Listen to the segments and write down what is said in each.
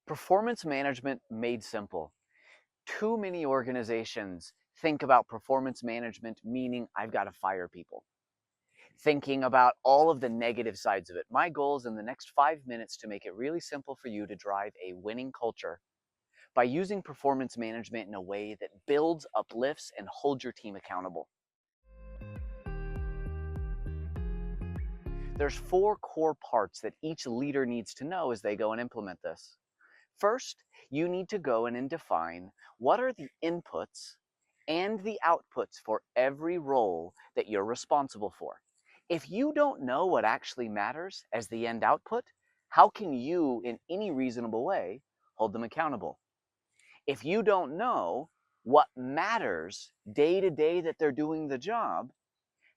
Performance management made simple. Too many organizations think about performance management meaning I've got to fire people. Thinking about all of the negative sides of it. My goal is in the next 5 minutes to make it really simple for you to drive a winning culture by using performance management in a way that builds, uplifts, and holds your team accountable. There's 4 core parts that each leader needs to know as they go and implement this. First, you need to go in and define what are the inputs and the outputs for every role that you're responsible for. If you don't know what actually matters as the end output, how can you, in any reasonable way, hold them accountable? If you don't know what matters day to day that they're doing the job,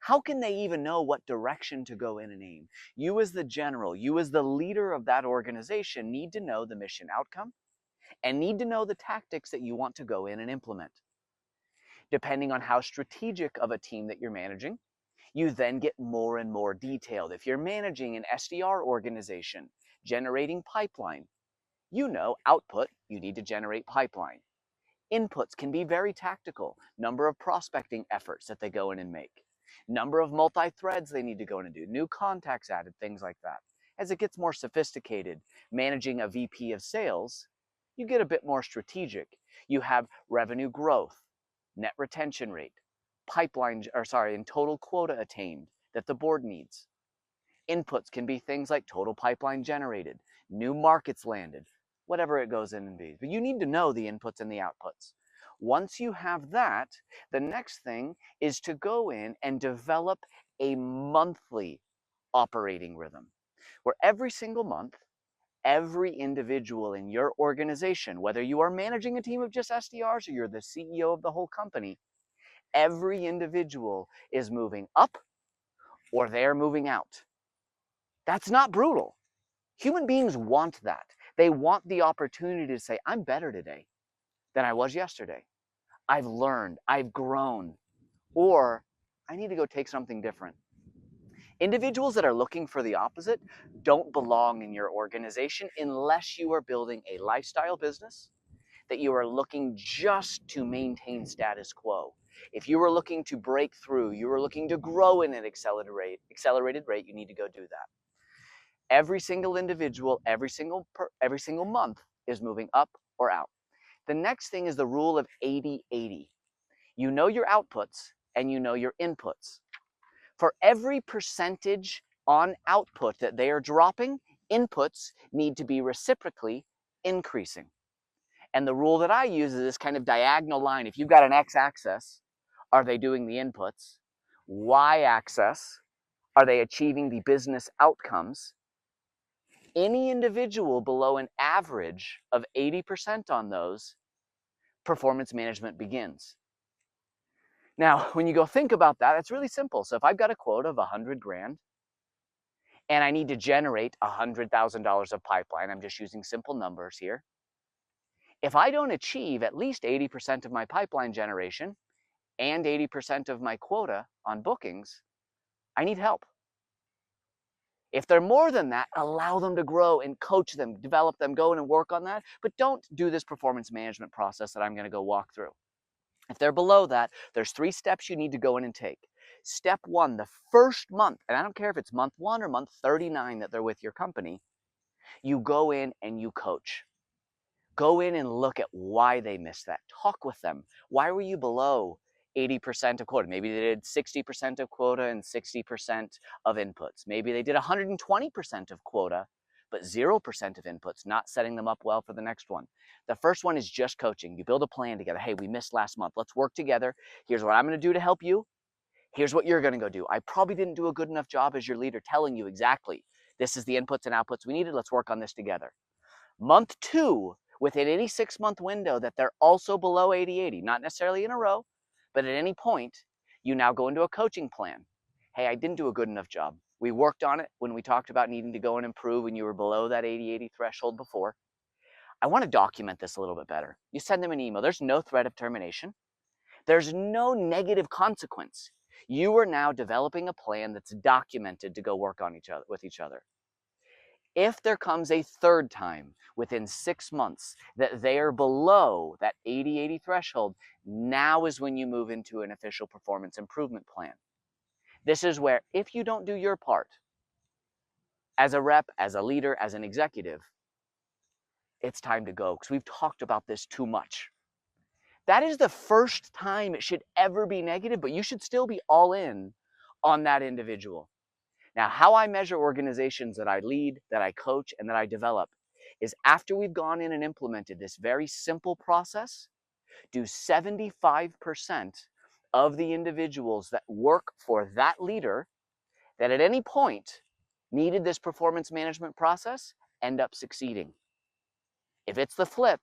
how can they even know what direction to go in and aim? You as the general, you as the leader of that organization need to know the mission outcome and need to know the tactics that you want to go in and implement. Depending on how strategic of a team that you're managing, you then get more and more detailed. If you're managing an SDR organization, generating pipeline, you know output, you need to generate pipeline. Inputs can be very tactical. Number of prospecting efforts that they go in and make. Number of multi-threads they need to go in and do. New contacts added, things like that. As it gets more sophisticated, managing a VP of sales, you get a bit more strategic. You have revenue growth, net retention rate, and total quota attained that the board needs. Inputs can be things like total pipeline generated, new markets landed, whatever it goes in and be. But you need to know the inputs and the outputs. Once you have that, the next thing is to go in and develop a monthly operating rhythm where every single month, every individual in your organization, whether you are managing a team of just SDRs or you're the CEO of the whole company, every individual is moving up or they're moving out. That's not brutal. Human beings want that. They want the opportunity to say, I'm better today than I was yesterday. I've learned, I've grown, or I need to go take something different. Individuals that are looking for the opposite don't belong in your organization unless you are building a lifestyle business that you are looking just to maintain status quo. If you are looking to break through, you are looking to grow in an accelerated rate, you need to go do that. Every single individual, every single month is moving up or out. The next thing is the rule of 80-80. You know your outputs and you know your inputs. For every percentage on output that they are dropping, inputs need to be reciprocally increasing. And the rule that I use is this kind of diagonal line. If you've got an x-axis, are they doing the inputs? Y-axis, are they achieving the business outcomes? Any individual below an average of 80% on those, performance management begins. Now, when you go think about that, it's really simple. So if I've got a quota of 100 grand and I need to generate $100,000 of pipeline, I'm just using simple numbers here. If I don't achieve at least 80% of my pipeline generation and 80% of my quota on bookings, I need help. If they're more than that, allow them to grow and coach them, develop them, go in and work on that, but don't do this performance management process that I'm going to go walk through. If they're below that, there's 3 steps you need to go in and take. Step 1, the first month, and I don't care if it's month 1 or month 39 that they're with your company, you go in and you coach. Go in and look at why they missed that. Talk with them. Why were you below 80% of quota? Maybe they did 60% of quota and 60% of inputs. Maybe they did 120% of quota, but 0% of inputs, not setting them up well for the next one. The first one is just coaching. You build a plan together. Hey, we missed last month. Let's work together. Here's what I'm going to do to help you. Here's what you're going to go do. I probably didn't do a good enough job as your leader telling you exactly this is the inputs and outputs we needed. Let's work on this together. Month 2, within any 6-month window that they're also below 80-80, not necessarily in a row, but at any point, you now go into a coaching plan. Hey, I didn't do a good enough job. We worked on it when we talked about needing to go and improve when you were below that 80-80 threshold before. I want to document this a little bit better. You send them an email. There's no threat of termination. There's no negative consequence. You are now developing a plan that's documented to go work on with each other. If there comes a third time within 6 months that they are below that 80/80 threshold, now is when you move into an official performance improvement plan. This is where, if you don't do your part as a rep, as a leader, as an executive, it's time to go, because we've talked about this too much. That is the first time it should ever be negative, but you should still be all in on that individual. Now, how I measure organizations that I lead, that I coach, and that I develop is, after we've gone in and implemented this very simple process, do 75% of the individuals that work for that leader that at any point needed this performance management process end up succeeding. If it's the flip,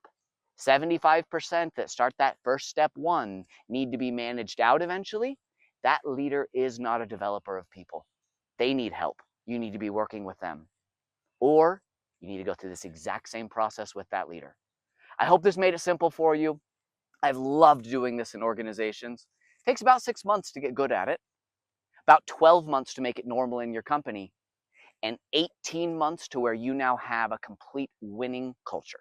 75% that start that first step one need to be managed out eventually, that leader is not a developer of people. They need help. You need to be working with them. Or you need to go through this exact same process with that leader. I hope this made it simple for you. I've loved doing this in organizations. It takes about 6 months to get good at it, about 12 months to make it normal in your company, and 18 months to where you now have a complete winning culture.